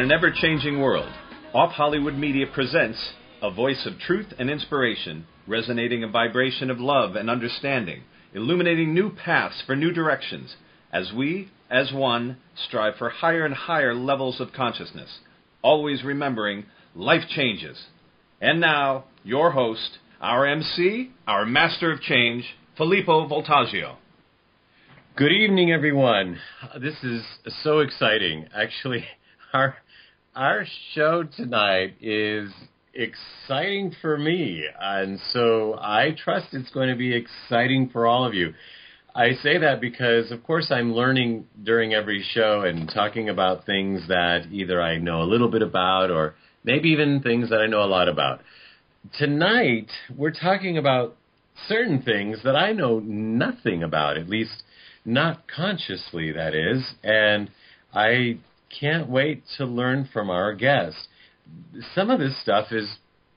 an ever-changing world, Off Hollywood Media presents a voice of truth and inspiration, resonating a vibration of love and understanding, illuminating new paths for new directions, as we, as one, strive for higher and higher levels of consciousness, always remembering life changes. And now, your host, our MC, our master of change, Filippo Voltaggio. Good evening, everyone. This is so exciting. Actually, our show tonight is exciting for me, and so I trust it's going to be exciting for all of you. I say that because, of course, I'm learning during every show and talking about things that either I know a little bit about or maybe even things that I know a lot about. Tonight, we're talking about certain things that I know nothing about, at least not consciously, that is, and I can't wait to learn from our guest. Some of this stuff is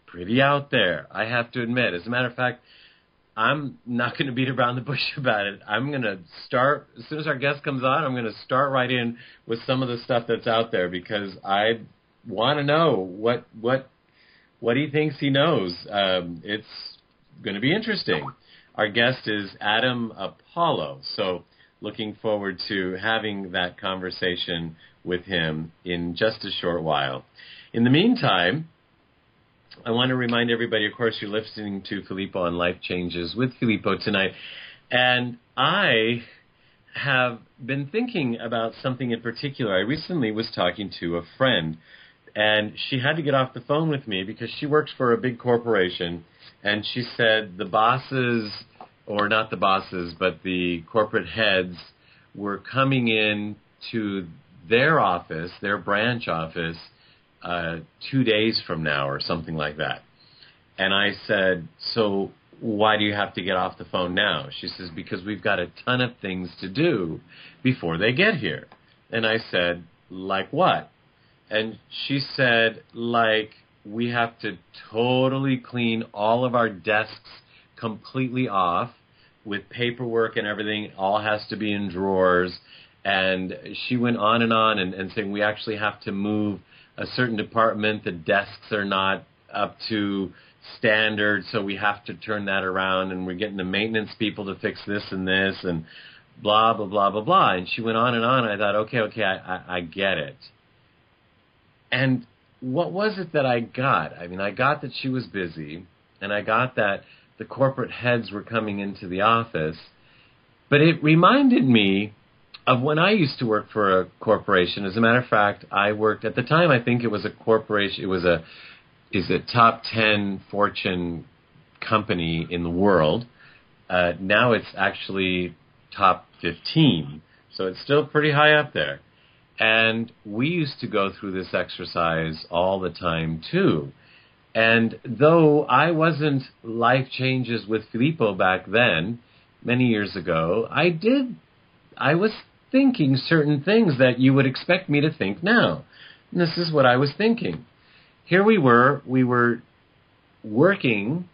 pretty out there, I have to admit. As a matter of fact, I'm not going to beat around the bush about it. I'm going to start, as soon as our guest comes on, I'm going to start right in with some of the stuff that's out there because I want to know what he thinks he knows. It's going to be interesting. Our guest is Adam Apollo, so looking forward to having that conversation with him in just a short while. In the meantime, I want to remind everybody, of course, you're listening to Filippo on Life Changes with Filippo tonight, and I have been thinking about something in particular. I recently was talking to a friend, and she had to get off the phone with me because she works for a big corporation, and she said the bosses, or not the bosses, but the corporate heads were coming in to their office, their branch office, 2 days from now or something like that. And I said, so why do you have to get off the phone now? She says, because we've got a ton of things to do before they get here. And I said, like what? And she said, like, we have to totally clean all of our desks completely off with paperwork and everything. All has to be in drawers. And she went on and saying we actually have to move a certain department. The desks are not up to standard, so we have to turn that around. And we're getting the maintenance people to fix this and this and blah, blah, blah, blah, blah. And she went on and on. I thought, okay, I get it. And what was it that I got? I mean, I got that she was busy, and I got that the corporate heads were coming into the office. But it reminded me of when I used to work for a corporation. As a matter of fact, I worked, at the time, I think it was a corporation, it was a top 10 Fortune company in the world. Now it's actually top 15, so it's still pretty high up there. And we used to go through this exercise all the time, too. And though I wasn't Life Changes with Filippo back then, many years ago, I was thinking certain things that you would expect me to think now. And this is what I was thinking. Here we were working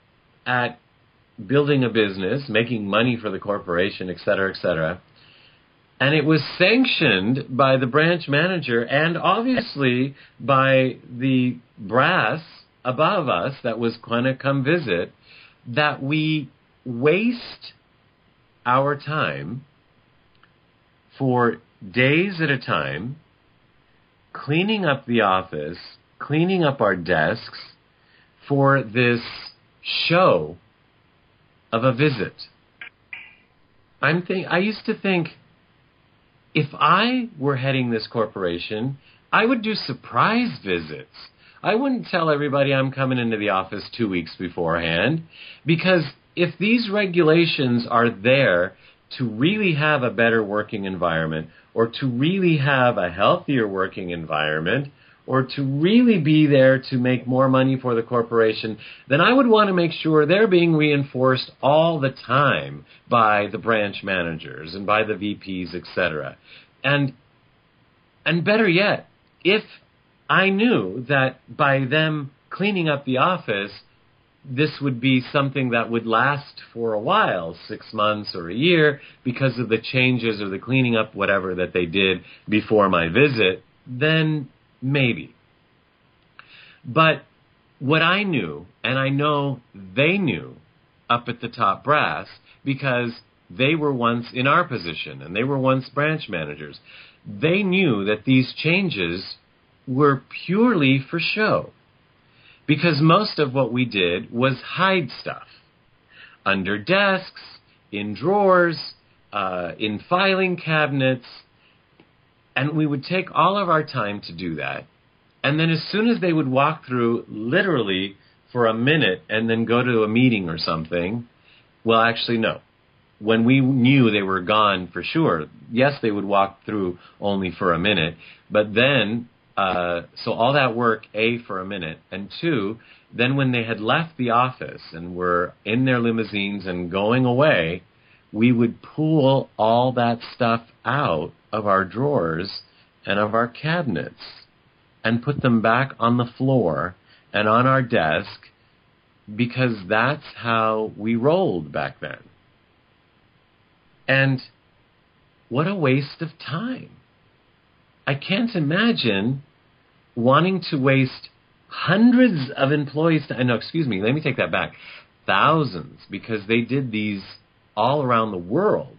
at building a business, making money for the corporation, et cetera, and it was sanctioned by the branch manager and obviously by the brass above us that was going to come visit, that we waste our time for days at a time, cleaning up the office, cleaning up our desks for this show of a visit. I used to think, if I were heading this corporation, I would do surprise visits. I wouldn't tell everybody I'm coming into the office 2 weeks beforehand, because if these regulations are there to really have a better working environment, or to really have a healthier working environment, or to really be there to make more money for the corporation, then I would want to make sure they're being reinforced all the time by the branch managers and by the VPs, etc. And better yet, if I knew that by them cleaning up the office, this would be something that would last for a while, 6 months or a year, because of the changes or the cleaning up, whatever, that they did before my visit, then Maybe. But what I knew, and I know they knew up at the top brass, because they were once in our position and they were once branch managers, they knew that these changes were purely for show. Because most of what we did was hide stuff. Under desks, in drawers, in filing cabinets. And we would take all of our time to do that. And then as soon as they would walk through, literally for a minute, and then go to a meeting or something, well, actually, no. When we knew they were gone for sure, yes, they would walk through only for a minute. But then, so all that work, A, for a minute, and two, then when they had left the office and were in their limousines and going away, we would pull all that stuff out of our drawers and of our cabinets and put them back on the floor and on our desk, because that's how we rolled back then. And what a waste of time. I can't imagine wanting to waste hundreds of employees' time. No, excuse me, let me take that back. Thousands, because they did these all around the world.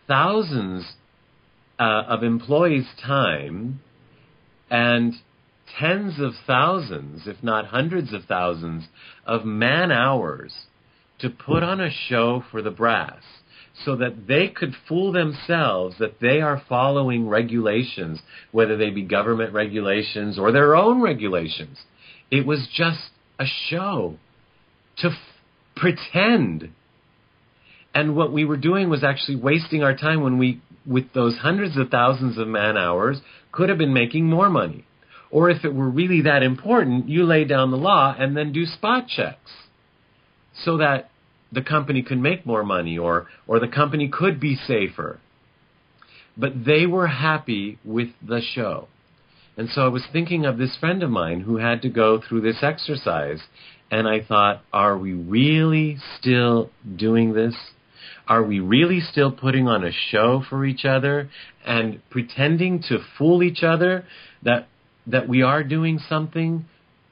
Thousands of employees' time and tens of thousands, if not hundreds of thousands, of man-hours to put on a show for the brass so that they could fool themselves that they are following regulations, whether they be government regulations or their own regulations. It was just a show to pretend. And what we were doing was actually wasting our time when we, with those hundreds of thousands of man-hours, could have been making more money. Or if it were really that important, you lay down the law and then do spot checks so that the company could make more money or the company could be safer. But they were happy with the show. And so I was thinking of this friend of mine who had to go through this exercise. And I thought, are we really still doing this? Are we really still putting on a show for each other and pretending to fool each other that we are doing something,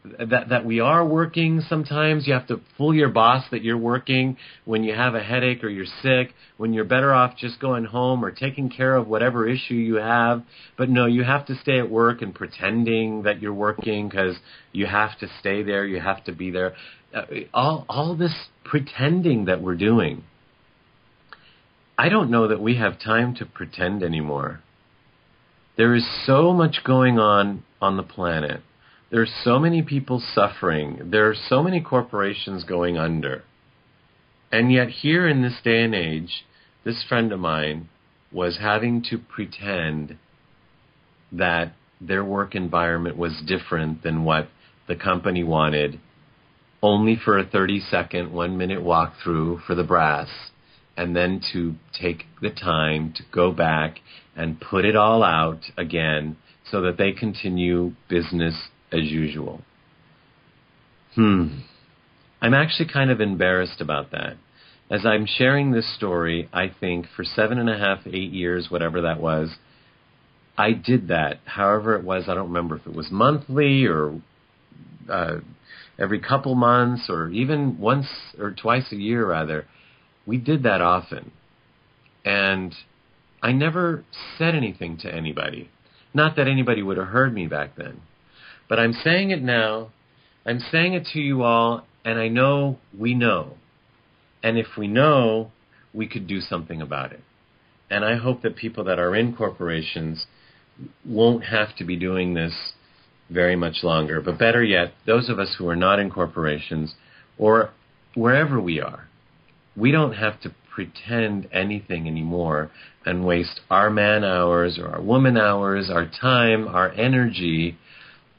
that we are working sometimes? You have to fool your boss that you're working when you have a headache or you're sick, when you're better off just going home or taking care of whatever issue you have. But no, you have to stay at work and pretending that you're working because you have to stay there, you have to be there. All this pretending that we're doing. I don't know that we have time to pretend anymore. There is so much going on the planet. There are so many people suffering. There are so many corporations going under. And yet here in this day and age, this friend of mine was having to pretend that their work environment was different than what the company wanted, only for a 30-second, 1-minute walkthrough for the brass, and then to take the time to go back and put it all out again so that they continue business as usual. I'm actually kind of embarrassed about that. As I'm sharing this story, I think for 7.5, 8 years, whatever that was, I did that. However it was, I don't remember if it was monthly or every couple months or even once or twice a year, rather. We did that often. And I never said anything to anybody. Not that anybody would have heard me back then. But I'm saying it now. I'm saying it to you all, and I know we know. And if we know, we could do something about it. And I hope that people that are in corporations won't have to be doing this very much longer. But better yet, those of us who are not in corporations or wherever we are, we don't have to pretend anything anymore and waste our man hours or our woman hours, our time, our energy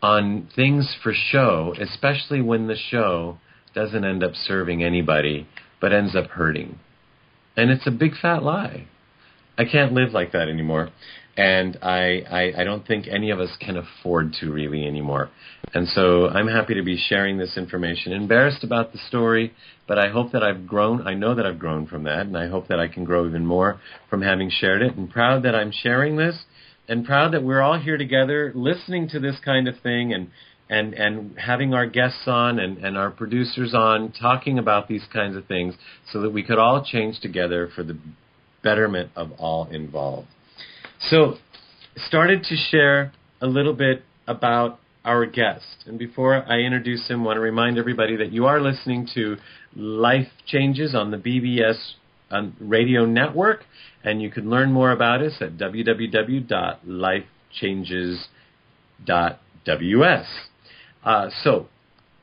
on things for show, especially when the show doesn't end up serving anybody but ends up hurting. And it's a big fat lie. I can't live like that anymore. And I don't think any of us can afford to really anymore. And so I'm happy to be sharing this information. Embarrassed about the story, but I hope that I've grown. I know that I've grown from that, and I hope that I can grow even more from having shared it. And proud that I'm sharing this and proud that we're all here together listening to this kind of thing and having our guests on and our producers on talking about these kinds of things so that we could all change together for the betterment of all involved. So, started to share a little bit about our guest. And before I introduce him, I want to remind everybody that you are listening to Life Changes on the BBS radio network, and you can learn more about us at www.lifechanges.ws. So,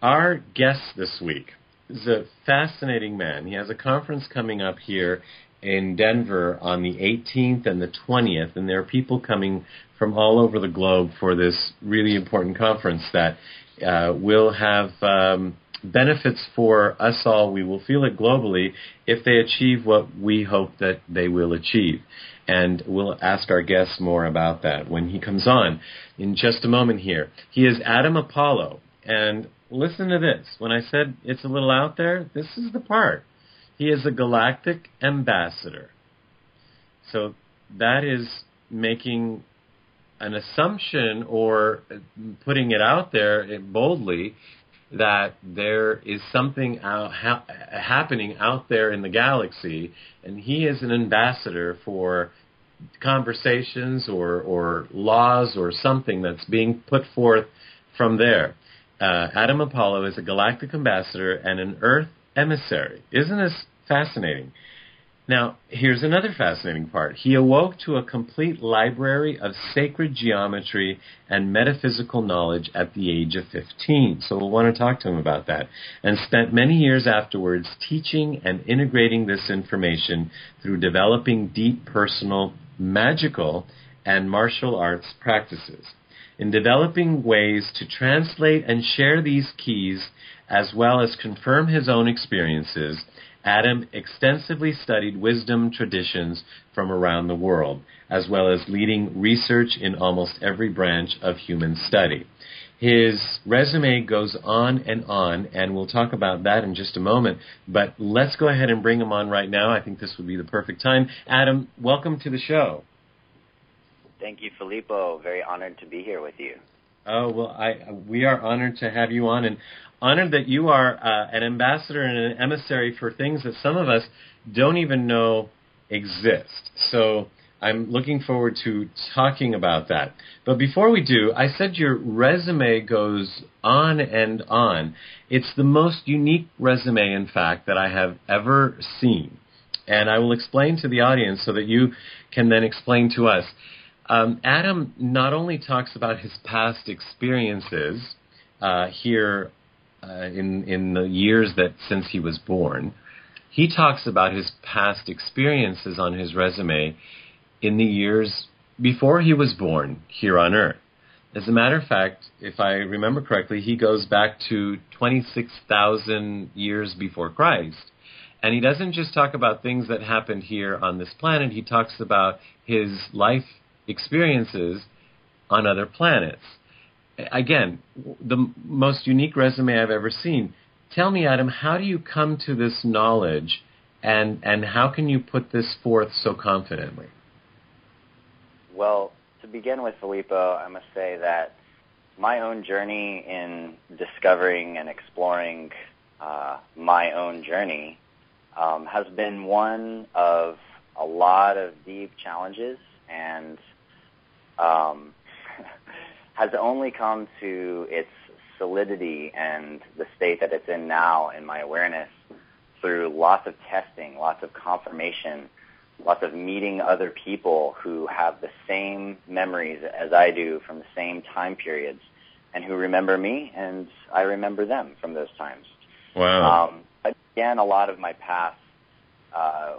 our guest this week is a fascinating man. He has a conference coming up here in Denver on the 18th and the 20th, and there are people coming from all over the globe for this really important conference that will have benefits for us all. We will feel it globally if they achieve what we hope that they will achieve. And we'll ask our guest more about that when he comes on in just a moment here. He is Adam Apollo, and listen to this. When I said it's a little out there, this is the part. He is a Galactic ambassador. So that is making an assumption or putting it out there boldly that there is something happening out there in the galaxy, and he is an ambassador for conversations or laws or something that's being put forth from there. Adam Apollo is a Galactic ambassador and an Earth emissary. Isn't this fascinating? Now, here's another fascinating part. He awoke to a complete library of sacred geometry and metaphysical knowledge at the age of 15. So we'll want to talk to him about that. And spent many years afterwards teaching and integrating this information through developing deep personal, magical, and martial arts practices. In developing ways to translate and share these keys, as well as confirm his own experiences, Adam extensively studied wisdom traditions from around the world, as well as leading research in almost every branch of human study. His resume goes on, and we'll talk about that in just a moment. But let's go ahead and bring him on right now. I think this would be the perfect time. Adam, welcome to the show. Thank you, Filippo. Very honored to be here with you. Oh, well, we are honored to have you on, and honored that you are an ambassador and an emissary for things that some of us don't even know exist. So I'm looking forward to talking about that. But before we do, I said your resume goes on and on. It's the most unique resume, in fact, that I have ever seen. And I will explain to the audience so that you can then explain to us. Adam not only talks about his past experiences here in the years that since he was born, he talks about his past experiences on his resume in the years before he was born here on Earth. As a matter of fact, if I remember correctly, he goes back to 26,000 years before Christ. And he doesn't just talk about things that happened here on this planet. He talks about his life experiences on other planets. Again, the most unique resume I've ever seen. Tell me, Adam, how do you come to this knowledge, and how can you put this forth so confidently? Well, to begin with, Filippo, I must say that my own journey in discovering and exploring my own journey has been one of a lot of deep challenges, and has only come to its solidity and the state that it's in now in my awareness through lots of testing, lots of confirmation, lots of meeting other people who have the same memories as I do from the same time periods, and who remember me and I remember them from those times. Wow. Again, a lot of my past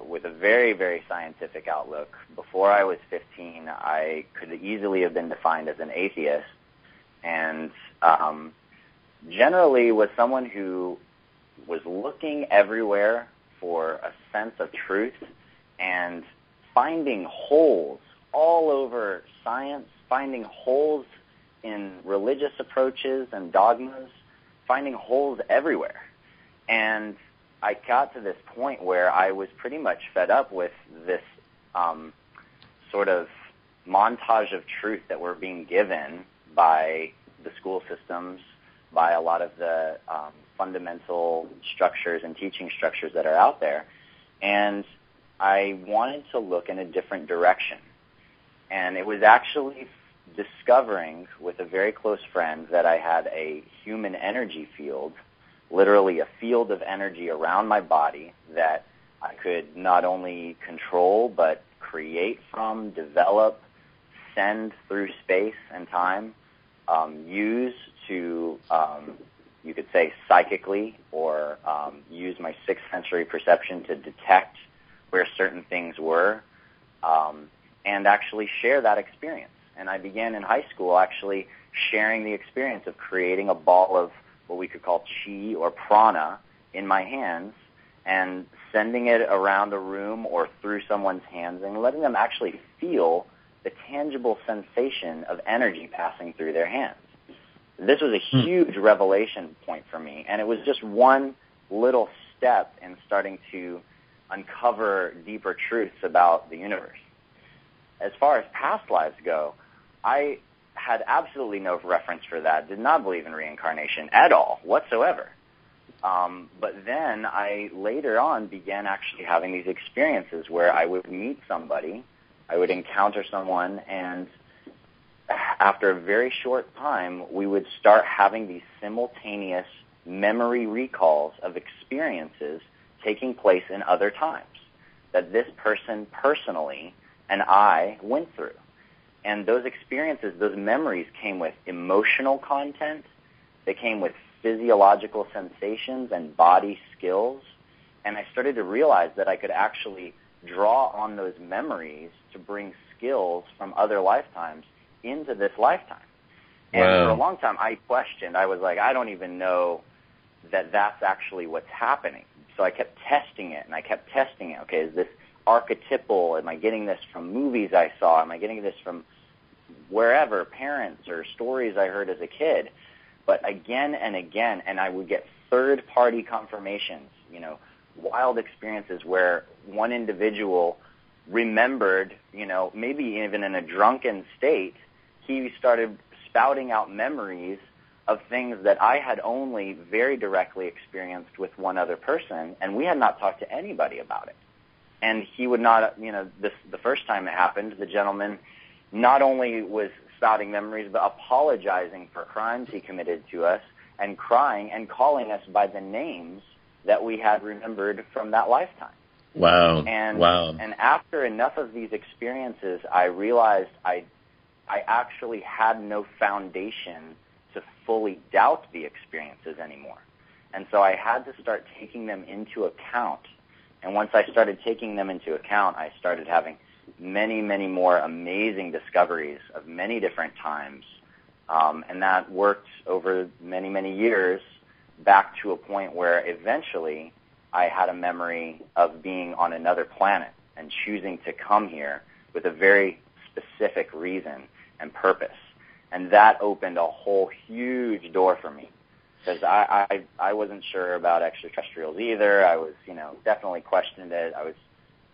with a very, very scientific outlook. Before I was 15, I could easily have been defined as an atheist, and generally was someone who was looking everywhere for a sense of truth and finding holes all over science, finding holes in religious approaches and dogmas, finding holes everywhere. And I got to this point where I was pretty much fed up with this sort of montage of truth that we're being given by the school systems, by a lot of the fundamental structures and teaching structures that are out there. And I wanted to look in a different direction. And it was actually discovering with a very close friend that I had a human energy field, literally a field of energy around my body that I could not only control but create from, develop, send through space and time, use to, you could say, psychically, or use my sixth sensory perception to detect where certain things were, and actually share that experience. And I began in high school actually sharing the experience of creating a ball of what we could call chi or prana in my hands and sending it around a room or through someone's hands and letting them actually feel the tangible sensation of energy passing through their hands. This was a huge revelation point for me, and it was just one little step in starting to uncover deeper truths about the universe. As far as past lives go, I had absolutely no reference for that, did not believe in reincarnation at all, whatsoever. But then I later on began actually having these experiences where I would meet somebody, I would encounter someone, and after a very short time, we would start having these simultaneous memory recalls of experiences taking place in other times that this person personally and I went through. And those experiences, those memories came with emotional content. They came with physiological sensations and body skills. And I started to realize that I could actually draw on those memories to bring skills from other lifetimes into this lifetime. And for a long time, I questioned. I was like, I don't even know that that's actually what's happening. So I kept testing it, and I kept testing it. Okay, is this archetypal? Am I getting this from movies I saw? Am I getting this from wherever, parents or stories I heard as a kid? But again and again, and I would get third-party confirmations, wild experiences where one individual remembered, maybe even in a drunken state, he started spouting out memories of things that I had only very directly experienced with one other person, and we had not talked to anybody about it. And he would not, the first time it happened, the gentleman not only was spouting memories, but apologizing for crimes he committed to us and crying and calling us by the names that we had remembered from that lifetime. Wow. And after enough of these experiences, I realized I actually had no foundation to fully doubt the experiences anymore. And so I had to start taking them into account. And once I started taking them into account, I started having many, many more amazing discoveries of many different times. And that worked over many, many years back to a point where eventually I had a memory of being on another planet and choosing to come here with a very specific reason and purpose. And that opened a whole huge door for me because I wasn't sure about extraterrestrials either. I was, definitely questioned it. I was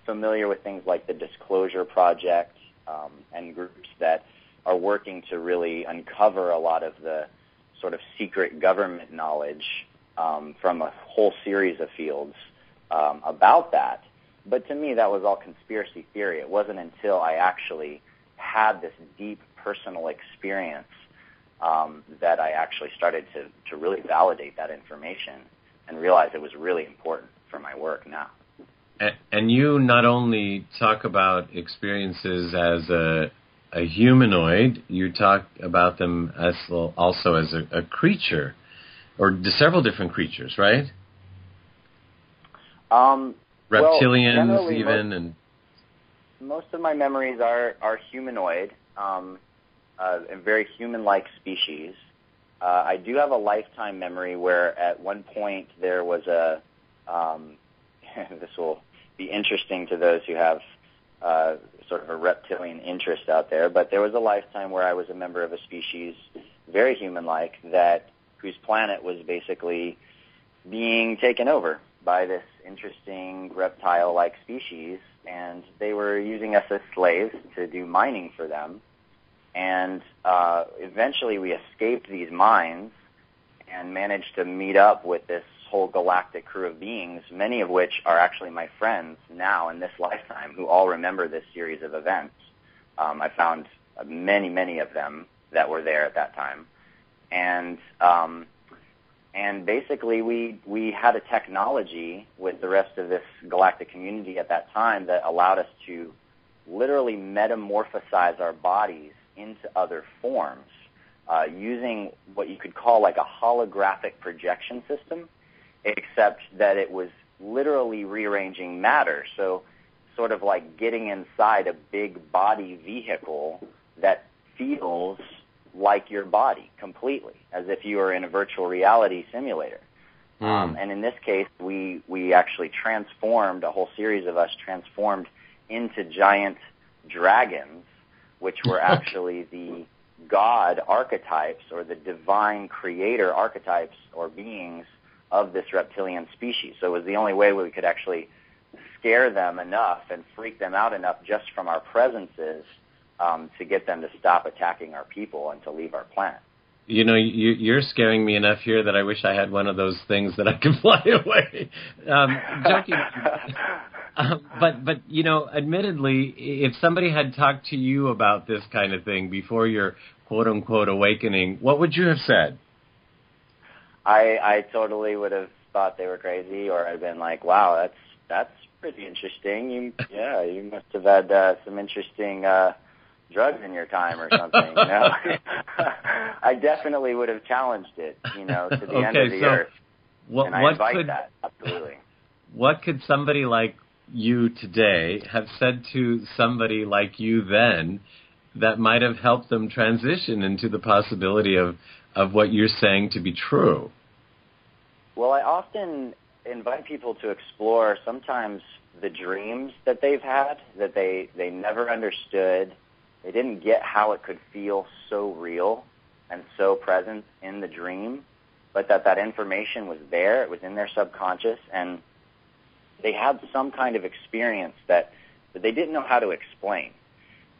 familiar with things like the Disclosure Project and groups that are working to really uncover a lot of the sort of secret government knowledge from a whole series of fields about that. But to me, that was all conspiracy theory. It wasn't until I actually had this deep personal experience that I actually started to really validate that information and realize it was really important for my work now. And you not only talk about experiences as a humanoid, you talk about them as also as a creature, or several different creatures, right? Reptilians, even, and most of my memories are humanoid, a very human-like species. I do have a lifetime memory where at one point there was a this will be interesting to those who have sort of a reptilian interest out there, but there was a lifetime where I was a member of a species, very human-like, whose planet was basically being taken over by this interesting reptile-like species and they were using us as slaves to do mining for them. And eventually we escaped these mines and managed to meet up with this whole galactic crew of beings, many of which are actually my friends now in this lifetime, who all remember this series of events. I found many of them that were there at that time. And basically we had a technology with the rest of this galactic community at that time that allowed us to literally metamorphosize our bodies into other forms, using what you could call like a holographic projection system, except that it was literally rearranging matter. So sort of like getting inside a big body vehicle that feels like your body completely, as if you were in a virtual reality simulator. And in this case, we actually transformed, a whole series of us transformed into giant dragons, which were actually the God archetypes or the divine creator archetypes or beings of this reptilian species. So it was the only way we could actually scare them enough and freak them out enough just from our presences to get them to stop attacking our people and to leave our planet. You know, you're scaring me enough here that I wish I had one of those things that I can fly away. Joking. But you know, admittedly, if somebody had talked to you about this kind of thing before your quote-unquote awakening, what would you have said? I totally would have thought they were crazy, or I'd been like, wow, that's pretty interesting. You must have had some interesting drugs in your time or something, you know? I definitely would have challenged it, you know, to the end of the earth. And I invite that, absolutely. What could somebody like you today have said to somebody like you then that might have helped them transition into the possibility of what you're saying to be true? Well, I often invite people to explore sometimes the dreams that they've had, that they never understood. They didn't get how it could feel so real and so present in the dream, but that information was there, it was in their subconscious, and they had some kind of experience that they didn't know how to explain.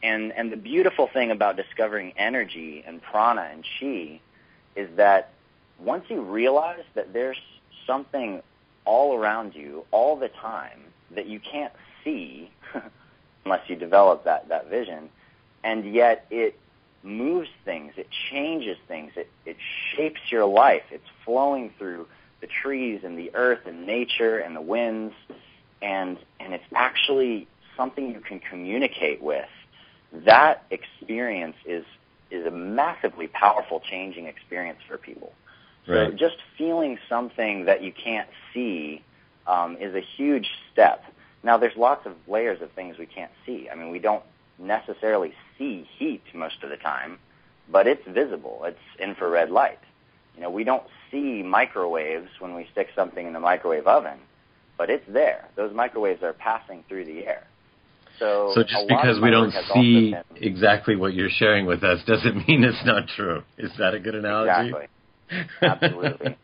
And the beautiful thing about discovering energy and prana and chi is that once you realize that there's something all around you all the time that you can't see unless you develop that vision, and yet it moves things, it changes things, it shapes your life. It's flowing through the trees and the earth and nature and the winds, and it's actually something you can communicate with. That experience is a massively powerful changing experience for people. Right. So just feeling something that you can't see is a huge step. Now, there's lots of layers of things we can't see. I mean, we don't necessarily see heat most of the time, but it's visible. It's infrared light. You know, we don't see microwaves when we stick something in the microwave oven, but it's there. Those microwaves are passing through the air. So just because we don't see exactly what you're sharing with us doesn't mean it's not true. Is that a good analogy? Exactly. Absolutely.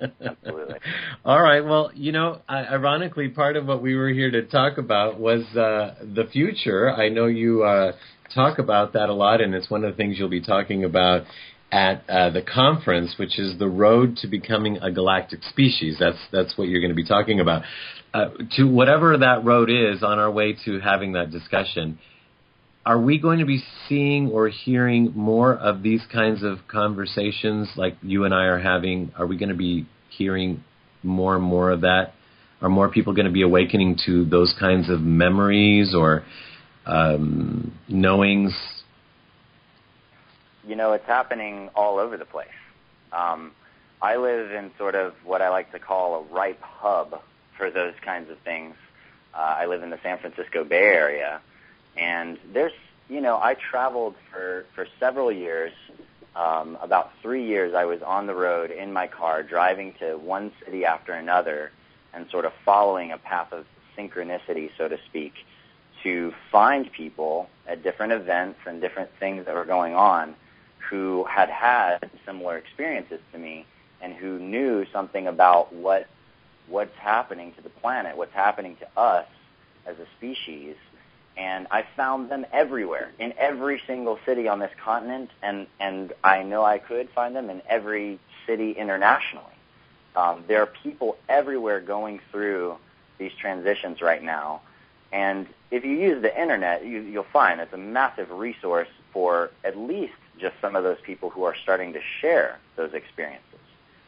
All right. Well, you know, ironically, part of what we were here to talk about was the future. I know you talk about that a lot, and it's one of the things you'll be talking about at the conference, which is the road to becoming a galactic species. That's what you're going to be talking about. To whatever that road is, on our way to having that discussion, are we going to be seeing or hearing more of these kinds of conversations like you and I are having? Are we going to be hearing more and more of that? Are more people going to be awakening to those kinds of memories or knowings? You know, it's happening all over the place. I live in sort of what I like to call a ripe hub for those kinds of things. I live in the San Francisco Bay Area, and there's, you know, I traveled for several years. About 3 years I was on the road in my car, driving to one city after another and sort of following a path of synchronicity, so to speak, to find people at different events and different things that were going on who had similar experiences to me and who knew something about what's happening to the planet, what's happening to us as a species, And I found them everywhere, in every single city on this continent, and I know I could find them in every city internationally. There are people everywhere going through these transitions right now. And if you use the internet, you'll find it's a massive resource for at least just some of those people who are starting to share those experiences,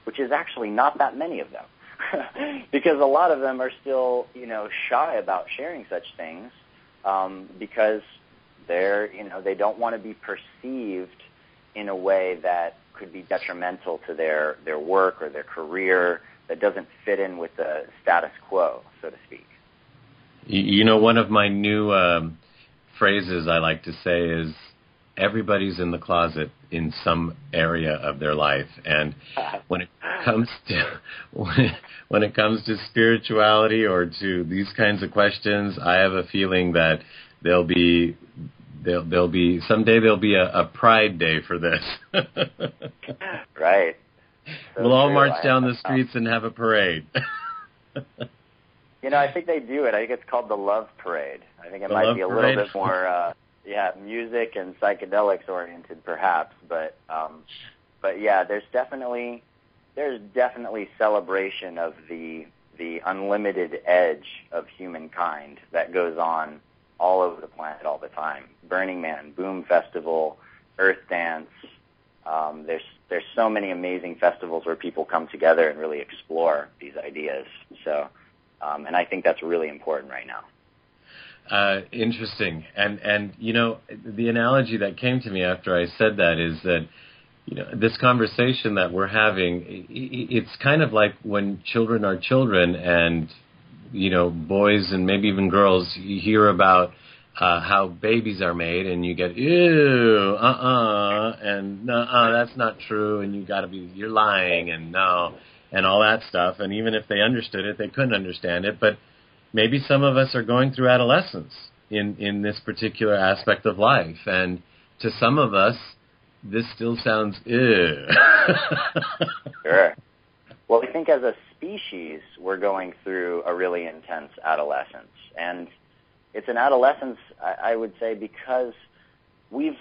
which is actually not that many of them. Because a lot of them are still, shy about sharing such things because they don't want to be perceived in a way that could be detrimental to their work or their career, that doesn't fit in with the status quo, so to speak. One of my new phrases I like to say is, everybody's in the closet in some area of their life. And when it comes to spirituality or to these kinds of questions, I have a feeling that there'll be someday there'll be a Pride Day for this. Right. So we'll all march down the streets and have a parade. I think they do it. I think it's called the Love Parade. I think it might be a little bit more, music and psychedelics oriented, perhaps. But yeah, there's definitely celebration of the unlimited edge of humankind that goes on all over the planet all the time. Burning Man, Boom Festival, Earth Dance. There's so many amazing festivals where people come together and really explore these ideas. So, and I think that's really important right now. Interesting. And the analogy that came to me after I said that is that, this conversation that we're having, it's kind of like when children are children and, boys and maybe even girls, you hear about how babies are made and you get, ew, and that's not true, and you're lying, and no, and all that stuff. And even if they understood it, they couldn't understand it. But maybe some of us are going through adolescence in this particular aspect of life. And to some of us, this still sounds, ew. Sure. Well, I think as a species, we're going through a really intense adolescence. And it's an adolescence, I would say, because we've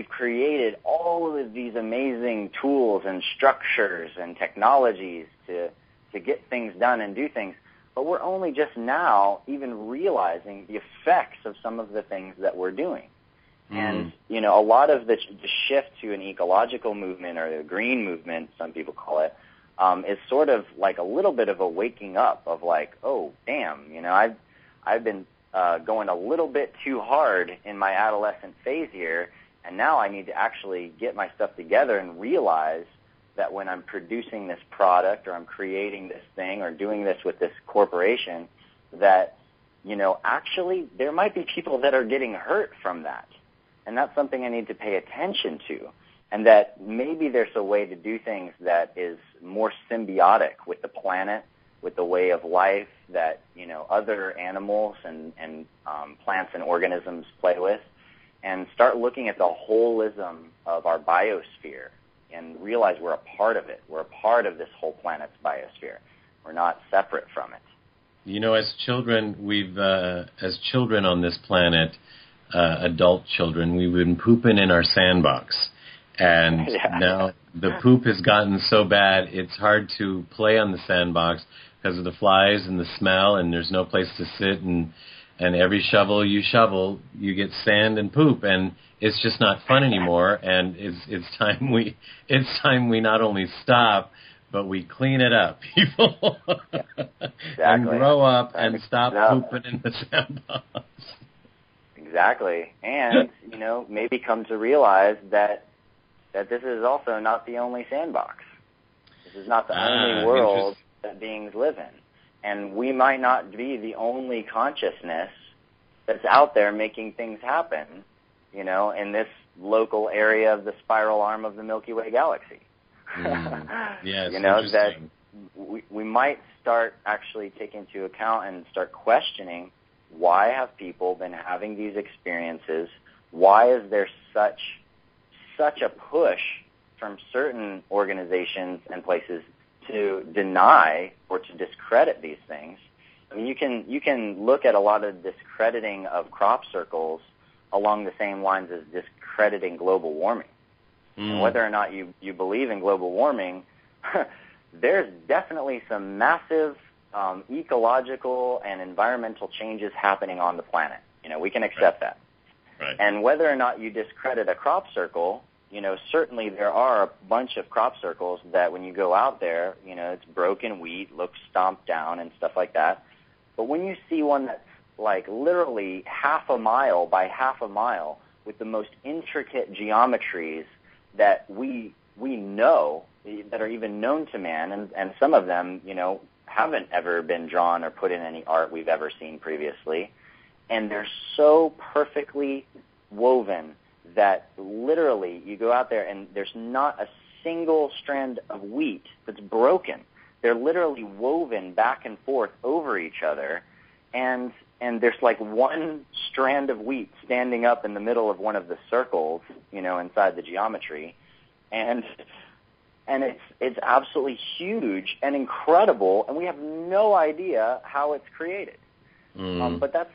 created all of these amazing tools and structures and technologies to get things done and do things. But we're only just now even realizing the effects of some of the things that we're doing. And, a lot of the shift to an ecological movement, or the green movement, some people call it, is sort of like a little bit of a waking up of like, oh, damn, I've been going a little bit too hard in my adolescent phase here, and now I need to actually get my stuff together and realize that when I'm producing this product, or I'm creating this thing, or doing this with this corporation, that, actually there might be people that are getting hurt from that. And that's something I need to pay attention to. And that maybe there's a way to do things that is more symbiotic with the planet, with the way of life that, other animals and plants and organisms play with, and start looking at the holism of our biosphere and realize we're a part of it. We're a part of this whole planet's biosphere. We're not separate from it. As children, as children on this planet, adult children, we've been pooping in our sandbox. And now the poop has gotten so bad, it's hard to play on the sandbox because of the flies and the smell, and there's no place to sit, and every shovel you shovel, you get sand and poop, and it's just not fun anymore. And it's time we not only stop, but we clean it up, people, and grow up and stop pooping in the sandbox. Exactly, and maybe come to realize that this is also not the only sandbox. This is not the only world that beings live in. And we might not be the only consciousness that's out there making things happen, in this local area of the spiral arm of the Milky Way galaxy. Yes, that we might start actually taking into account and start questioning, why have people been having these experiences? Why is there such a push from certain organizations and places to deny or to discredit these things? I mean, you can look at a lot of discrediting of crop circles along the same lines as discrediting global warming. And whether or not you believe in global warming, there's definitely some massive ecological and environmental changes happening on the planet. We can accept that. Right. And whether or not you discredit a crop circle, certainly there are a bunch of crop circles that when you go out there, it's broken wheat, looks stomped down and stuff like that. But when you see one that's like literally half a mile by half a mile with the most intricate geometries that we know, that are even known to man, and some of them, haven't ever been drawn or put in any art we've ever seen previously, and they're so perfectly woven that literally you go out there and there's not a single strand of wheat that's broken. They're literally woven back and forth over each other, and there's like one strand of wheat standing up in the middle of one of the circles, inside the geometry, and it's absolutely huge and incredible, and we have no idea how it's created. But that's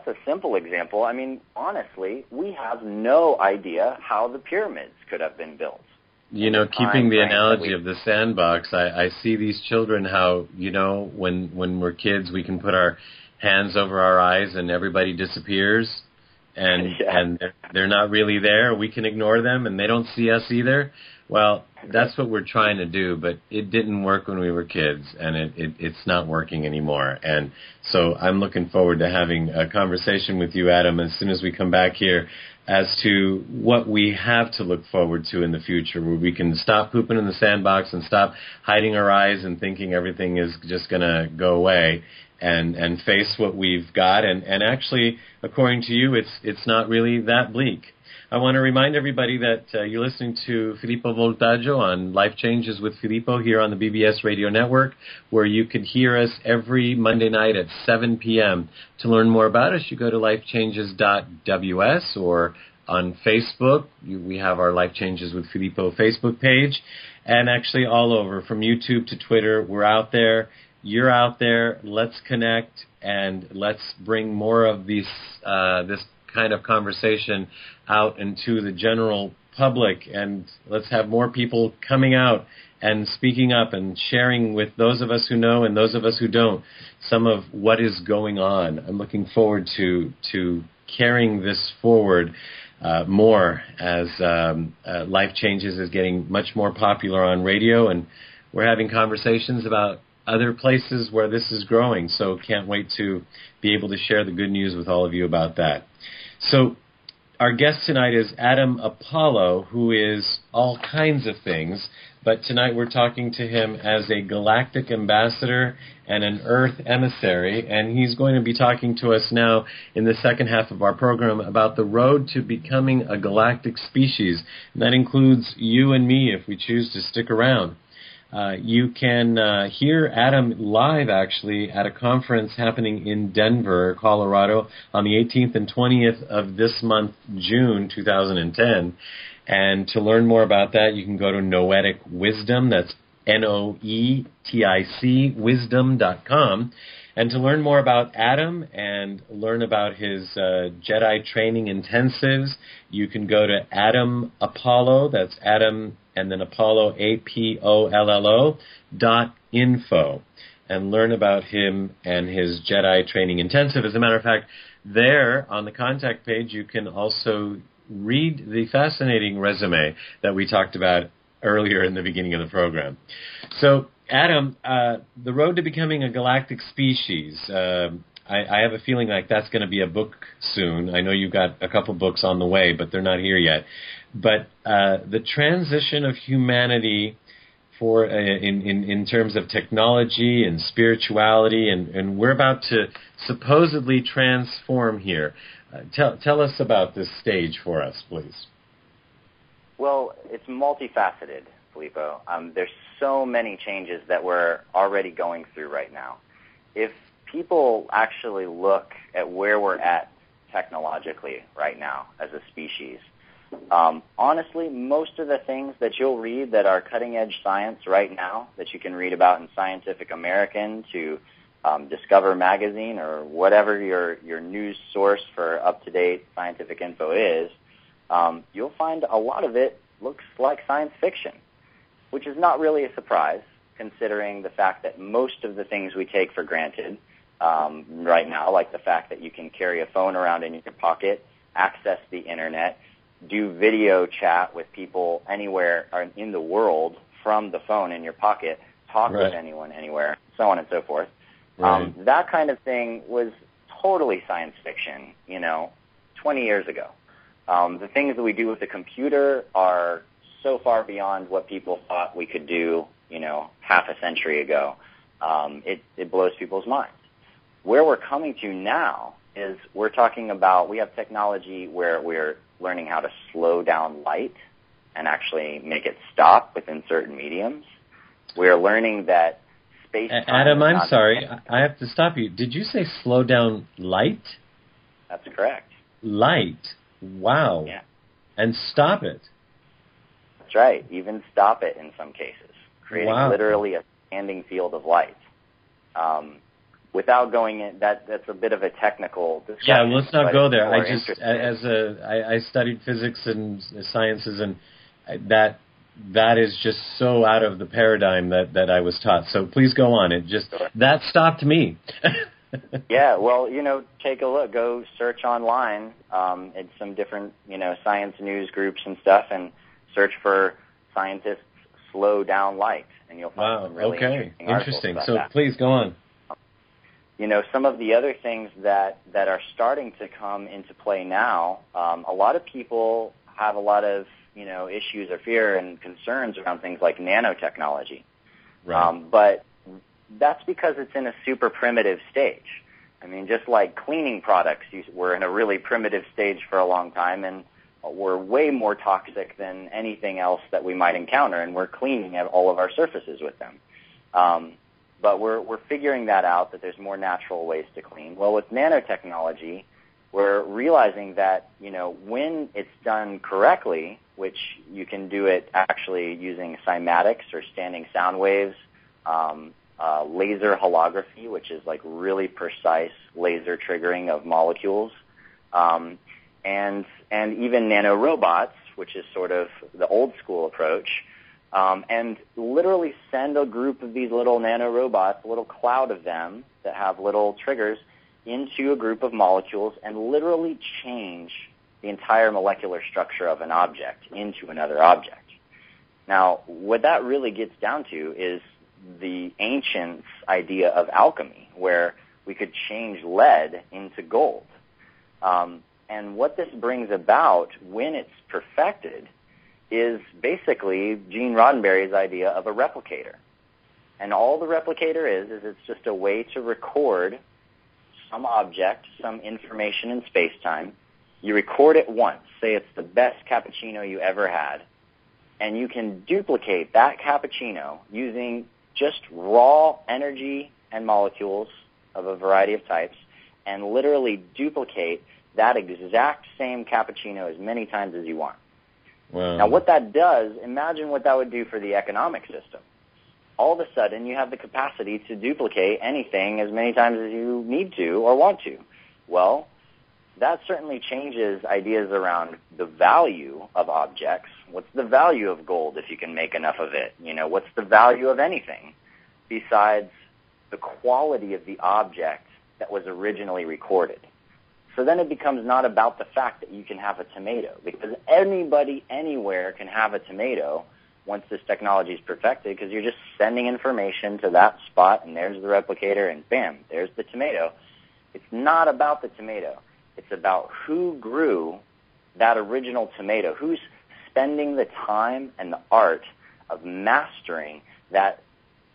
a simple example. I mean, honestly, we have no idea how the pyramids could have been built. Keeping the analogy of the sandbox, I see these children how, when we're kids, we can put our hands over our eyes and everybody disappears, and they're not really there. We can ignore them, and they don't see us either. Well, that's what we're trying to do, but it didn't work when we were kids, and it's not working anymore. And so I'm looking forward to having a conversation with you, Adam, as soon as we come back here, as to what we have to look forward to in the future, where we can stop pooping in the sandbox and stop hiding our eyes and thinking everything is just going to go away, and face what we've got. And actually, according to you, it's not really that bleak. I want to remind everybody that you're listening to Filippo Voltaggio on Life Changes with Filippo here on the BBS Radio Network, where you can hear us every Monday night at 7 p.m. To learn more about us, you go to lifechanges.ws, or on Facebook, we have our Life Changes with Filippo Facebook page, and actually all over, from YouTube to Twitter, we're out there. You're out there. Let's connect, and let's bring more of this kind of conversation out into the general public, and let's have more people coming out and speaking up and sharing with those of us who know and those of us who don't some of what is going on. I'm looking forward to carrying this forward more as Life Changes is getting much more popular on radio, and we're having conversations about other places where this is growing, so can't wait to be able to share the good news with all of you about that. So our guest tonight is Adam Apollo, who is all kinds of things, but tonight we're talking to him as a galactic ambassador and an Earth emissary, and he's going to be talking to us now in the second half of our program about the road to becoming a galactic species, and that includes you and me if we choose to stick around. You can hear Adam live, actually, at a conference happening in Denver, Colorado, on the 18th and 20th of this month, June 2010. And to learn more about that, you can go to Noetic Wisdom. That's Noetic, wisdom.com. And to learn more about Adam and learn about his Jedi training intensives, you can go to Adam Apollo, that's Adam and then Apollo, APOLLO.info, and learn about him and his Jedi training intensive. As a matter of fact, there on the contact page, you can also read the fascinating resume that we talked about earlier in the beginning of the program. So, Adam, the road to becoming a galactic species, I have a feeling like that's going to be a book soon. I know you've got a couple books on the way, but they're not here yet. But the transition of humanity for in terms of technology and spirituality, and we're about to supposedly transform here. Tell us about this stage for us, please. Well, it's multifaceted, Filippo. There's so many changes that we're already going through right now. If people actually look at where we're at technologically right now as a species, honestly, most of the things that you'll read that are cutting-edge science right now that you can read about in Scientific American to Discover magazine or whatever your news source for up-to-date scientific info is, you'll find a lot of it looks like science fiction, which is not really a surprise considering the fact that most of the things we take for granted right now, like the fact that you can carry a phone around in your pocket, access the internet, do video chat with people anywhere in the world from the phone in your pocket, talk with anyone anywhere, so on and so forth. Right. That kind of thing was totally science fiction, 20 years ago. The things that we do with the computer are so far beyond what people thought we could do, half a century ago. It blows people's minds. Where we're coming to now is we're talking about, we have technology where we're learning how to slow down light and actually make it stop within certain mediums. We're learning that space-time... Adam, I'm sorry. I have to stop you. Did you say slow down light? That's correct. Light. Wow. Yeah. And stop it. That's right. Even stop it in some cases, creating literally a standing field of light. Without going in, that's a bit of a technical discussion. Yeah, let's not go there. I studied physics and sciences, and that is just so out of the paradigm that I was taught. So please go on. That stopped me. Yeah, well, take a look. Go search online in some different, science news groups and stuff, and search for scientists slow down light, and you'll find some really interesting articles about that. Please go on. Some of the other things that are starting to come into play now, a lot of people have a lot of, issues or fear and concerns around things like nanotechnology. Right. But that's because it's in a super primitive stage. I mean, just like cleaning products, we're in a really primitive stage for a long time, and we're way more toxic than anything else that we might encounter, and we're cleaning all of our surfaces with them. But we're figuring that out, that there's more natural ways to clean. Well, with nanotechnology, we're realizing that, when it's done correctly, which you can do it actually using cymatics or standing sound waves, laser holography, which is like really precise laser triggering of molecules, and even nanorobots, which is sort of the old school approach, and literally send a group of these little nanorobots, a little cloud of them that have little triggers, into a group of molecules and literally change the entire molecular structure of an object into another object. Now, what that really gets down to is the ancients' idea of alchemy, where we could change lead into gold. And what this brings about when it's perfected is basically Gene Roddenberry's idea of a replicator. And all the replicator is it's just a way to record some object, some information in space-time. You record it once. Say it's the best cappuccino you ever had. And you can duplicate that cappuccino using just raw energy and molecules of a variety of types, and literally duplicate that exact same cappuccino as many times as you want. Wow. Now, what that does, imagine what that would do for the economic system. All of a sudden, you have the capacity to duplicate anything as many times as you need to or want to. Well, that certainly changes ideas around the value of objects. What's the value of gold if you can make enough of it? What's the value of anything besides the quality of the object that was originally recorded? So then it becomes not about the fact that you can have a tomato, because anybody anywhere can have a tomato once this technology is perfected, because you're just sending information to that spot, and there's the replicator, and bam, there's the tomato. It's not about the tomato. It's about who grew that original tomato, who's spending the time and the art of mastering that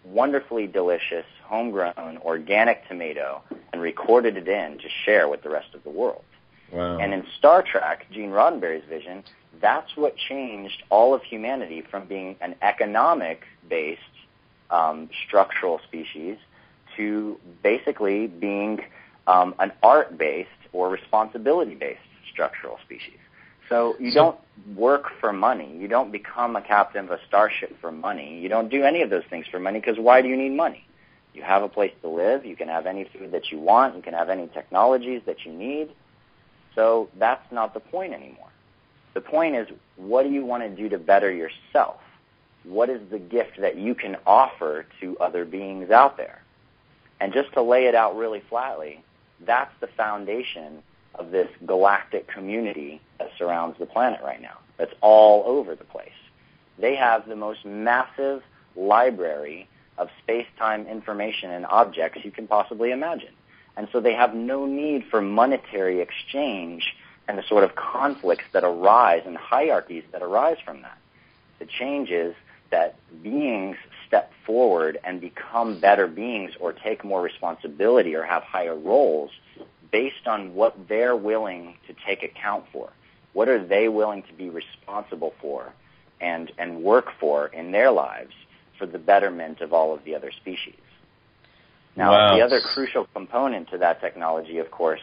wonderfully delicious, homegrown, organic tomato and recorded it in to share with the rest of the world. Wow. And in Star Trek, Gene Roddenberry's vision, that's what changed all of humanity from being an economic-based structural species to basically being an art-based or responsibility-based structural species. So you don't work for money. You don't become a captain of a starship for money. You don't do any of those things for money, because why do you need money? You have a place to live. You can have any food that you want. You can have any technologies that you need. So that's not the point anymore. The point is, what do you want to do to better yourself? What is the gift that you can offer to other beings out there? And just to lay it out really flatly, that's the foundation of this galactic community that surrounds the planet right now. That's all over the place. They have the most massive library of space-time information and objects you can possibly imagine. And so they have no need for monetary exchange and the sort of conflicts that arise and hierarchies that arise from that. The change is that beings step forward and become better beings or take more responsibility or have higher roles based on what they're willing to take account for. What are they willing to be responsible for and work for in their lives for the betterment of all of the other species? Now, wow. The other crucial component to that technology, of course,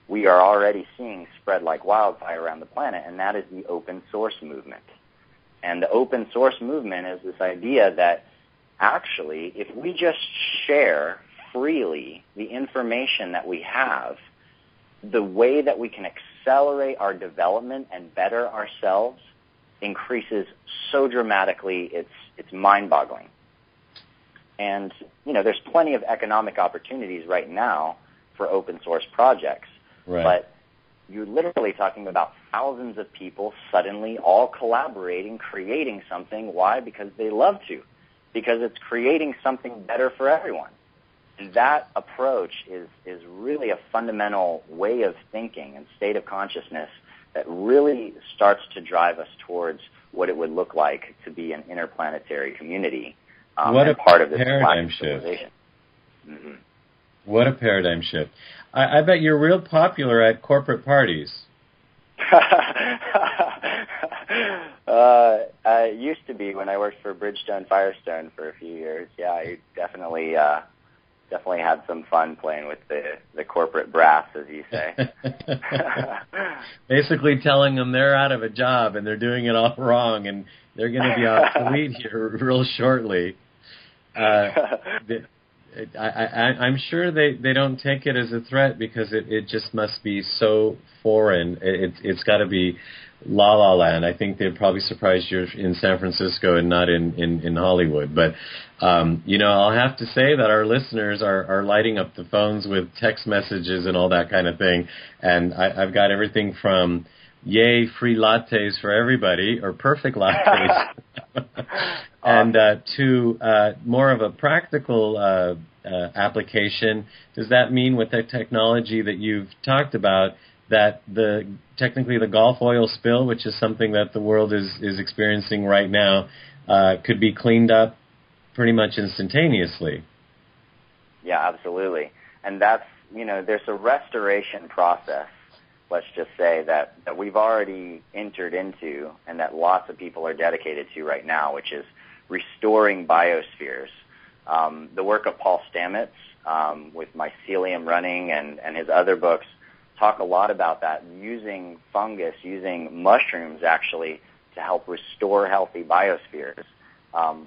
we are already seeing spread like wildfire around the planet, and that is the open source movement. And the open source movement is this idea that actually, if we just share freely the information that we have, the way that we can accelerate our development and better ourselves increases so dramatically, it's mind-boggling. And, there's plenty of economic opportunities right now for open source projects. Right. But you're literally talking about thousands of people suddenly all collaborating, creating something. Why? Because they love to. Because it's creating something better for everyone. And that approach is really a fundamental way of thinking and state of consciousness that really starts to drive us towards what it would look like to be an interplanetary community what and a part of this paradigm galactic shift. civilization. Mm-hmm. What a paradigm shift. I bet you're real popular at corporate parties. I used to be when I worked for Bridgestone Firestone for a few years. Yeah, I definitely had some fun playing with the corporate brass, as you say. Basically telling them they're out of a job and they're doing it all wrong and they're going to be obsolete here real shortly. I'm sure they don't take it as a threat because it just must be so foreign. It's got to be La La Land. I think they'd probably surprise you in San Francisco and not in Hollywood. But, I'll have to say that our listeners are lighting up the phones with text messages and all that kind of thing. And I've got everything from yay, free lattes for everybody, or perfect lattes, and to more of a practical application. Does that mean with the technology that you've talked about that technically the Gulf oil spill, which is something that the world is experiencing right now, could be cleaned up pretty much instantaneously? Yeah, absolutely. And that's, there's a restoration process, let's just say, that we've already entered into and that lots of people are dedicated to right now, which is restoring biospheres. The work of Paul Stamets with Mycelium Running and his other books talk a lot about that, using fungus, using mushrooms actually to help restore healthy biospheres.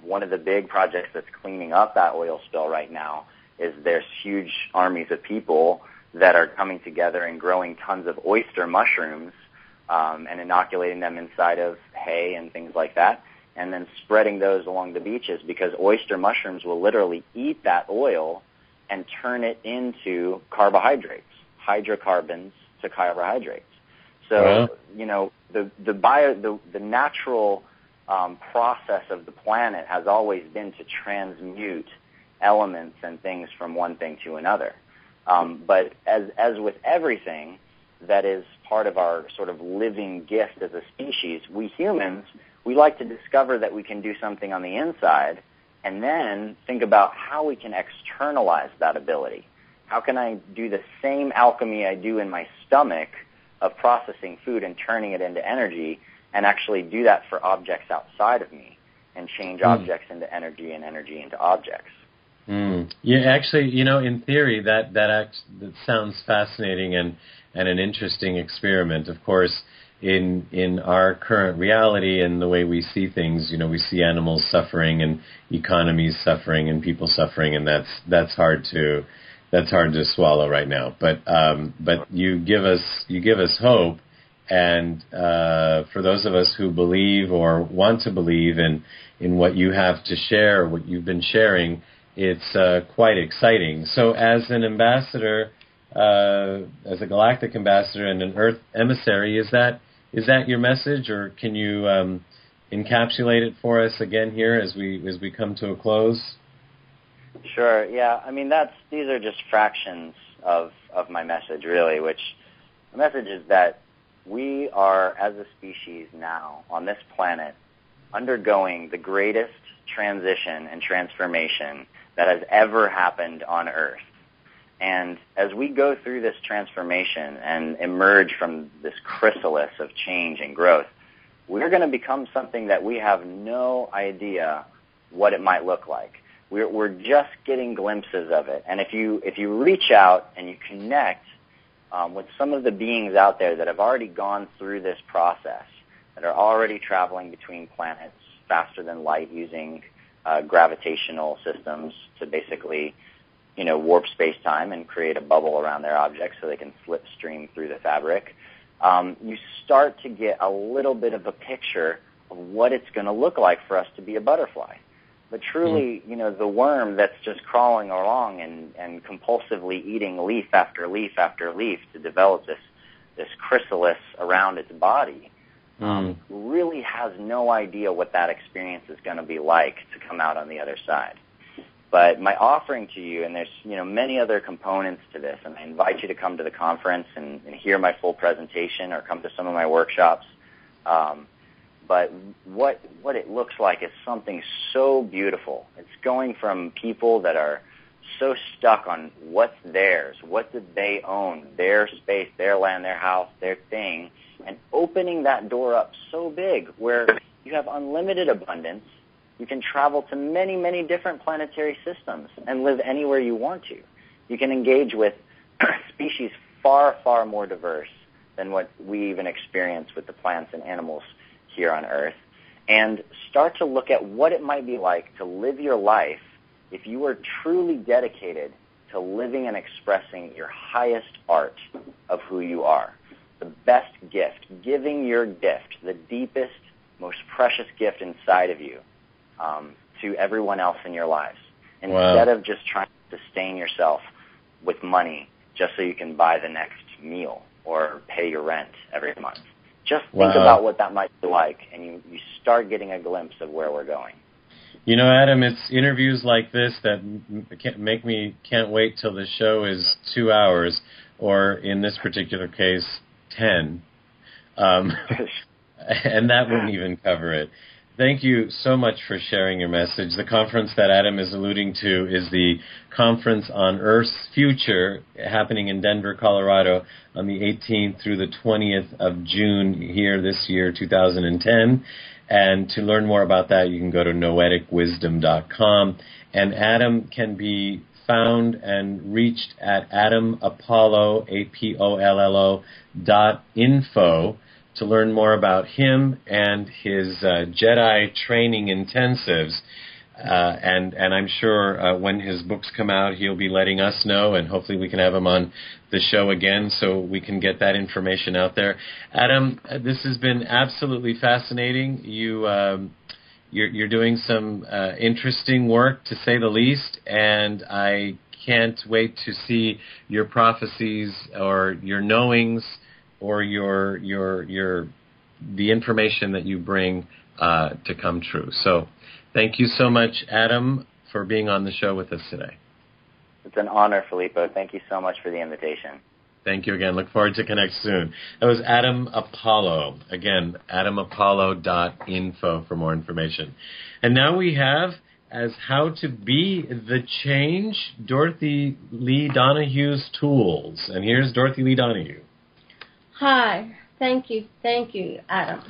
One of the big projects that's cleaning up that oil spill right now is there's huge armies of people that are coming together and growing tons of oyster mushrooms and inoculating them inside of hay and things like that, and then spreading those along the beaches, because oyster mushrooms will literally eat that oil and turn it into carbohydrates, hydrocarbons to carbohydrates. So, the natural process of the planet has always been to transmute elements and things from one thing to another. But as with everything that is part of our sort of living gift as a species, we humans, we like to discover that we can do something on the inside and then think about how we can externalize that ability. How can I do the same alchemy I do in my stomach of processing food and turning it into energy, and actually do that for objects outside of me and change objects into energy and energy into objects? Yeah, actually, in theory, that sounds fascinating and an interesting experiment. Of course, in our current reality and the way we see things. You know, we see animals suffering and economies suffering and people suffering, and that's hard to swallow right now. But you give us hope, and for those of us who believe or want to believe in what you have to share, what you've been sharing, it's quite exciting. So as an ambassador, as a galactic ambassador and an Earth emissary, is that your message, or can you encapsulate it for us again here as we come to a close? Sure. Yeah. I mean, these are just fractions of my message, really. Which the message is that we are, as a species now on this planet, undergoing the greatest transition and transformation that has ever happened on Earth. And as we go through this transformation and emerge from this chrysalis of change and growth, we're going to become something that we have no idea what it might look like. We're just getting glimpses of it. And if you reach out and you connect with some of the beings out there that have already gone through this process, that are already traveling between planets faster than light using gravitational systems to basically, warp space-time and create a bubble around their objects so they can slipstream through the fabric, you start to get a little bit of a picture of what it's going to look like for us to be a butterfly. But truly, the worm that's just crawling along and compulsively eating leaf after leaf after leaf to develop this chrysalis around its body, really has no idea what that experience is going to be like to come out on the other side. But my offering to you, and there's many other components to this, and I invite you to come to the conference and hear my full presentation or come to some of my workshops. But what it looks like is something so beautiful. It's going from people that are so stuck on what's theirs, what did they own, their space, their land, their house, their thing, and opening that door up so big where you have unlimited abundance. You can travel to many, many different planetary systems and live anywhere you want to. You can engage with species far, far more diverse than what we even experience with the plants and animals here on Earth, and start to look at what it might be like to live your life if you were truly dedicated to living and expressing your highest art of who you are. The best gift, giving your gift, the deepest, most precious gift inside of you, to everyone else in your lives, instead of just trying to sustain yourself with money just so you can buy the next meal or pay your rent every month. Just think about what that might be like, and you start getting a glimpse of where we're going. Adam, it's interviews like this that can't wait till the show is 2 hours, or in this particular case, 10. And that wouldn't even cover it. Thank you so much for sharing your message. The conference that Adam is alluding to is the Conference on Earth's Future, happening in Denver, Colorado, on the 18th through the 20th of June here this year, 2010. And to learn more about that, you can go to noeticwisdom.com. And Adam can be found and reached at AdamApollo, APOLLO.info. to learn more about him and his Jedi training intensives. And I'm sure when his books come out, he'll be letting us know, and hopefully we can have him on the show again so we can get that information out there. Adam, this has been absolutely fascinating. You're doing some interesting work, to say the least, and I can't wait to see your prophecies or your knowings or the information that you bring to come true. So thank you so much, Adam, for being on the show with us today. It's an honor, Filippo. Thank you so much for the invitation. Thank you again. Look forward to connect soon. That was Adam Apollo. Again, AdamApollo.info for more information. And now we have, as how to be the change, Dorothy Lee Donohue's tools. And here's Dorothy Lee Donahue. Hi. Thank you, Adam.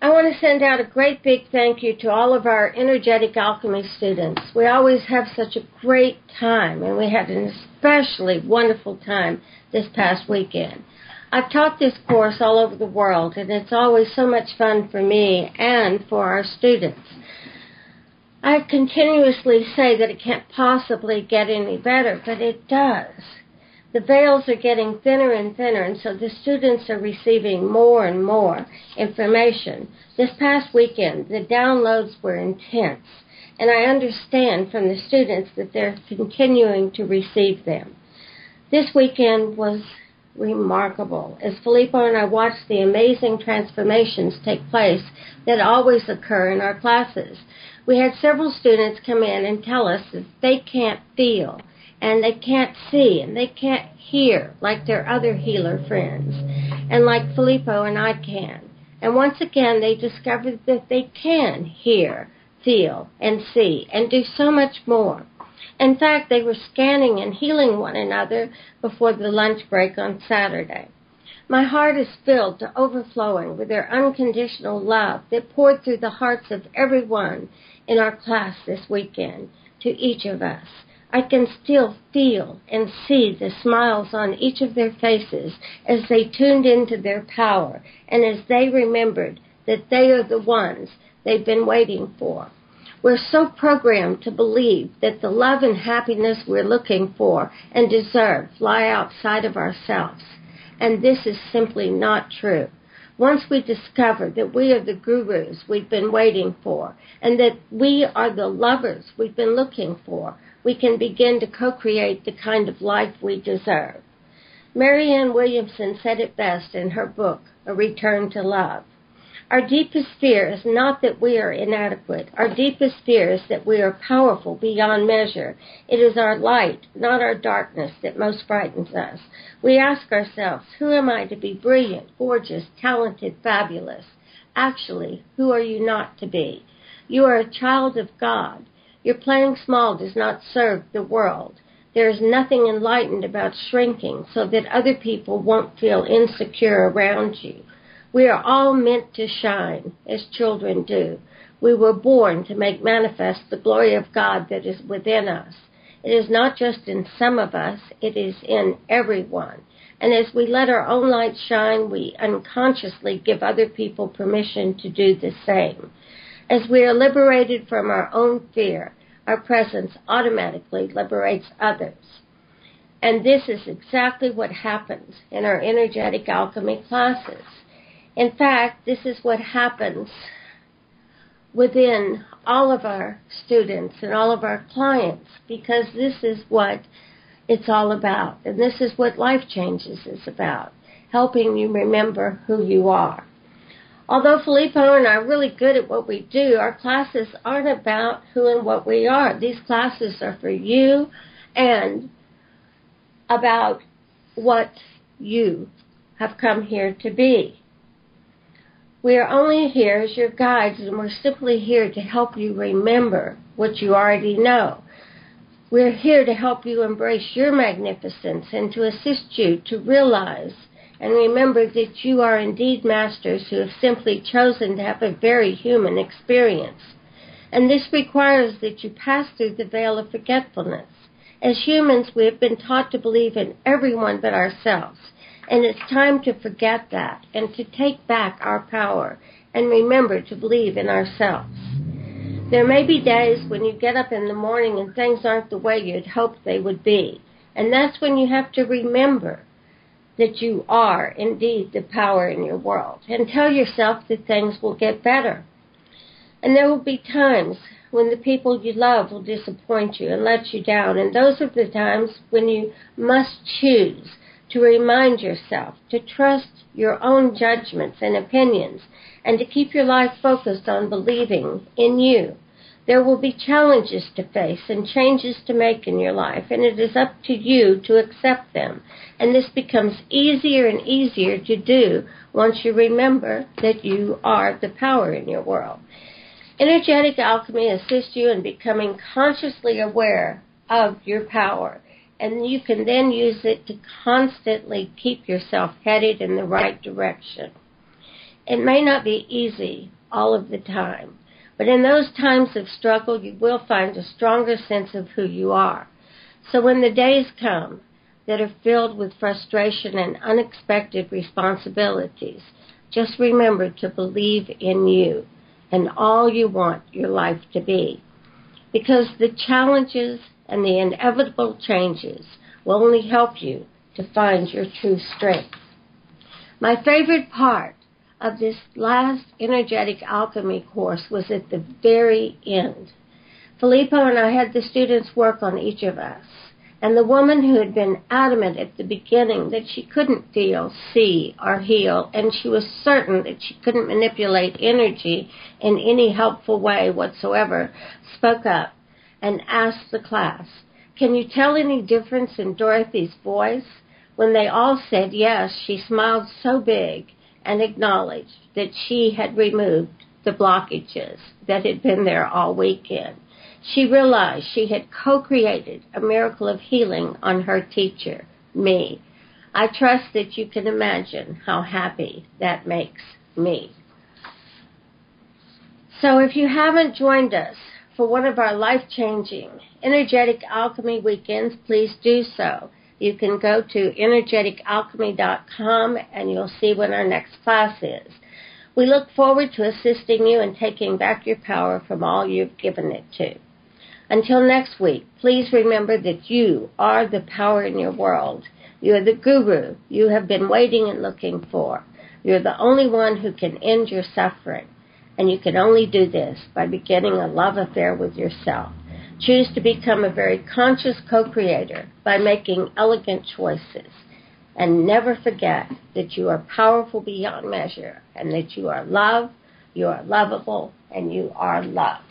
I want to send out a great big thank you to all of our energetic alchemy students. We always have such a great time, and we had an especially wonderful time this past weekend. I've taught this course all over the world, and it's always so much fun for me and for our students. I continuously say that it can't possibly get any better, but it does. The veils are getting thinner and thinner, and so the students are receiving more and more information. This past weekend, the downloads were intense, and I understand from the students that they're continuing to receive them. This weekend was remarkable, as Filippo and I watched the amazing transformations take place that always occur in our classes. We had several students come in and tell us that they can't feel, and they can't see, and they can't hear like their other healer friends, and like Filippo and I can. And once again, they discovered that they can hear, feel, and see, and do so much more. In fact, they were scanning and healing one another before the lunch break on Saturday. My heart is filled to overflowing with their unconditional love that poured through the hearts of everyone in our class this weekend to each of us. I can still feel and see the smiles on each of their faces as they tuned into their power and as they remembered that they are the ones they've been waiting for. We're so programmed to believe that the love and happiness we're looking for and deserve lie outside of ourselves. And this is simply not true. Once we discover that we are the gurus we've been waiting for and that we are the lovers we've been looking for, we can begin to co-create the kind of life we deserve. Marianne Williamson said it best in her book, A Return to Love. Our deepest fear is not that we are inadequate. Our deepest fear is that we are powerful beyond measure. It is our light, not our darkness, that most frightens us. We ask ourselves, who am I to be brilliant, gorgeous, talented, fabulous? Actually, who are you not to be? You are a child of God. Your playing small does not serve the world. There is nothing enlightened about shrinking so that other people won't feel insecure around you. We are all meant to shine, as children do. We were born to make manifest the glory of God that is within us. It is not just in some of us, it is in everyone. And as we let our own light shine, we unconsciously give other people permission to do the same. As we are liberated from our own fear, our presence automatically liberates others. And this is exactly what happens in our energetic alchemy classes. In fact, this is what happens within all of our students and all of our clients, because this is what it's all about. And this is what Life Changes is about, helping you remember who you are. Although Filippo and I are really good at what we do, our classes aren't about who and what we are. These classes are for you and about what you have come here to be. We are only here as your guides, and we're simply here to help you remember what you already know. We're here to help you embrace your magnificence and to assist you to realize and remember that you are indeed masters who have simply chosen to have a very human experience. And this requires that you pass through the veil of forgetfulness. As humans, we have been taught to believe in everyone but ourselves. And it's time to forget that and to take back our power and remember to believe in ourselves. There may be days when you get up in the morning and things aren't the way you'd hoped they would be. And that's when you have to remember that you are indeed the power in your world. And tell yourself that things will get better. And there will be times when the people you love will disappoint you and let you down. And those are the times when you must choose to remind yourself to trust your own judgments and opinions and to keep your life focused on believing in you. There will be challenges to face and changes to make in your life, and it is up to you to accept them. And this becomes easier and easier to do once you remember that you are the power in your world. Energetic alchemy assists you in becoming consciously aware of your power, and you can then use it to constantly keep yourself headed in the right direction. It may not be easy all of the time, but in those times of struggle, you will find a stronger sense of who you are. So when the days come that are filled with frustration and unexpected responsibilities, just remember to believe in you and all you want your life to be. Because the challenges and the inevitable changes will only help you to find your true strength. My favorite part of this last energetic alchemy course was at the very end. Filippo and I had the students work on each of us, and the woman who had been adamant at the beginning that she couldn't feel, see, or heal, and she was certain that she couldn't manipulate energy in any helpful way whatsoever, spoke up and asked the class, "Can you tell any difference in Dorothy's voice?" When they all said yes, she smiled so big and acknowledged that she had removed the blockages that had been there all weekend. She realized she had co-created a miracle of healing on her teacher, me. I trust that you can imagine how happy that makes me. So if you haven't joined us for one of our life-changing energetic alchemy weekends, please do so. You can go to energeticalchemy.com and you'll see when our next class is. We look forward to assisting you in taking back your power from all you've given it to. Until next week, please remember that you are the power in your world. You are the guru you have been waiting and looking for. You're the only one who can end your suffering. And you can only do this by beginning a love affair with yourself. Choose to become a very conscious co-creator by making elegant choices. And never forget that you are powerful beyond measure and that you are loved, you are lovable, and you are loved.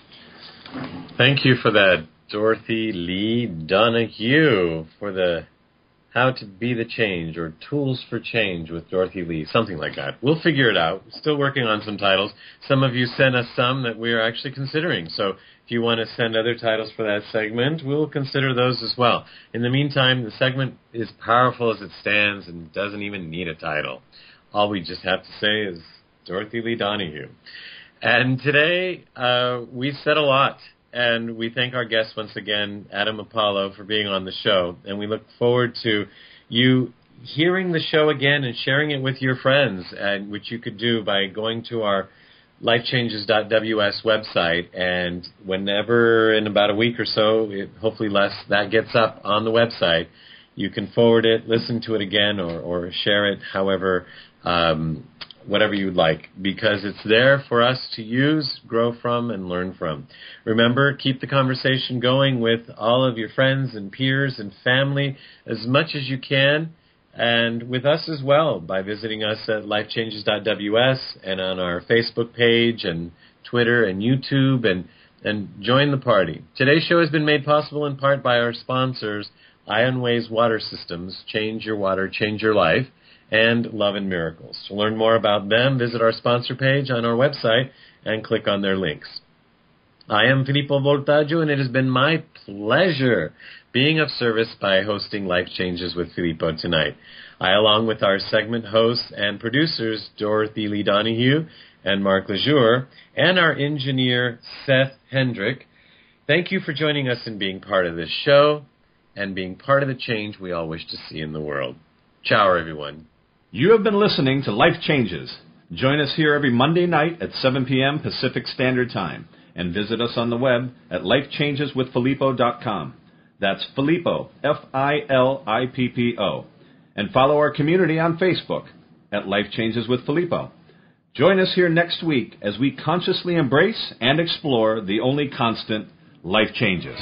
Thank you for that, Dorothy Lee Donahue, for the How to Be the Change or Tools for Change with Dorothy Lee, something like that. We'll figure it out. Still working on some titles. Some of you sent us some that we are actually considering. So if you want to send other titles for that segment, we'll consider those as well. In the meantime, the segment is powerful as it stands and doesn't even need a title. All we just have to say is Dorothy Lee Donahue. And today, we said a lot. And we thank our guest once again, Adam Apollo, for being on the show. And we look forward to you hearing the show again and sharing it with your friends, and which you could do by going to our lifechanges.ws website. And whenever, in about a week or so, hopefully less, that gets up on the website, you can forward it, listen to it again, or share it however, whatever you'd like, because it's there for us to use, grow from, and learn from. Remember, keep the conversation going with all of your friends and peers and family as much as you can, and with us as well by visiting us at lifechanges.ws and on our Facebook page and Twitter and YouTube, and join the party. Today's show has been made possible in part by our sponsors, Ionways Water Systems, Change Your Water, Change Your Life, and Love and Miracles. To learn more about them, visit our sponsor page on our website and click on their links. I am Filippo Voltaggio, and it has been my pleasure being of service by hosting Life Changes with Filippo tonight. I, along with our segment hosts and producers, Dorothy Lee Donahue and Mark Lejour, and our engineer, Seth Hendrick, thank you for joining us and being part of this show and being part of the change we all wish to see in the world. Ciao, everyone. You have been listening to Life Changes. Join us here every Monday night at 7 p.m. Pacific Standard Time, and visit us on the web at lifechangeswithfilippo.com. That's Filippo, Filippo. And follow our community on Facebook at Life Changes with Filippo. Join us here next week as we consciously embrace and explore the only constant, life changes.